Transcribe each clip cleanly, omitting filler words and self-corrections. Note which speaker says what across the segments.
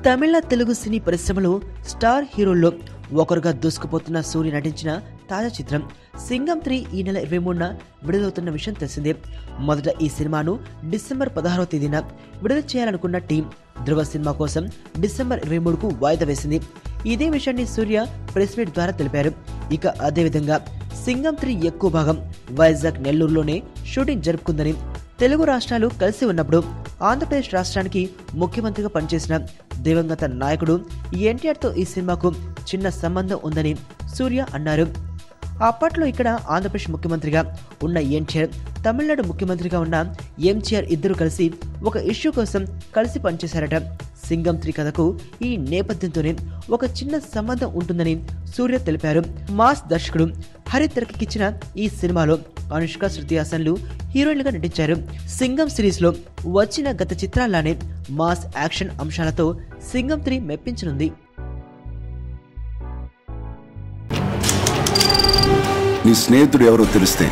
Speaker 1: తమిళ తెలుగు సినీ పరిశ్రమలో స్టార్ హీరోల్లో ఒకరుగా దూసుకుపోతున్న సూర్య నటించిన తాజా చిత్రం సింగం 3 ఈ నెల 23న విడుదలవుతున్న విషయం తెలిసిందే. మొదట ఈ సినిమాను డిసెంబర్ 16వ తేదీన విడుదల చేయాలనుకున్న టీం ధృవ సినిమా కోసం డిసెంబర్ 23కు వాయిదా వేసింది. ఇదే విషయాన్ని సూర్య ప్రెస్ మీట్ ద్వారా తెలిపారు. ఇక అదేవిధంగా సింగం 3 ఎక్కువ భాగం వైజాగ్, నెల్లూరులోనే షూటింగ్ జరుపుకుందని, తెలుగు రాష్ట్రాలు కలిసి ఉన్నప్పుడు ఆంధ్రప్రదేశ్ రాష్ట్రానికి ముఖ్యమంత్రిగా పనిచేసిన దివంగత నాయకుడు ఎన్టీఆర్తో ఈ సినిమాకు చిన్న సంబంధం ఉందని సూర్య అన్నారు. అప్పట్లో ఇక్కడ ఆంధ్రప్రదేశ్ ముఖ్యమంత్రిగా ఉన్న ఎన్టీఆర్, తమిళనాడు ముఖ్యమంత్రిగా ఉన్న ఎంజీఆర్ ఇద్దరు కలిసి ఒక ఇష్యూ కోసం కలిసి పనిచేశారట. సింగం 3 కథకు ఈ నేపథ్యంతోనే ఒక చిన్న సంబంధం ఉంటుందని సూర్య తెలిపారు. మాస్ దర్శకుడు హరి తెరకెక్కించిన ఈ సినిమాలో అనుష్క, శృతి హాసన్లు హీరోయిన్లుగా నటించారు. సింగం సిరీస్ లో వచ్చిన గత చిత్రాల్లానే మాస్ యాక్షన్ అంశాలతో సింగం 3 మెప్పించనుంది.
Speaker 2: నీ స్నేహితుడు ఎవరో తెలిస్తే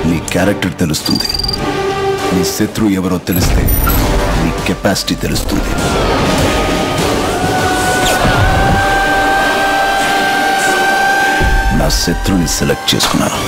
Speaker 2: నీ క్యారెక్టర్ తెలుస్తుంది. నీ శత్రువు ఎవరో తెలిస్తే నీ కెపాసిటీ తెలుస్తుంది. నా శత్రువుని సెలెక్ట్ చేసుకున్నాను.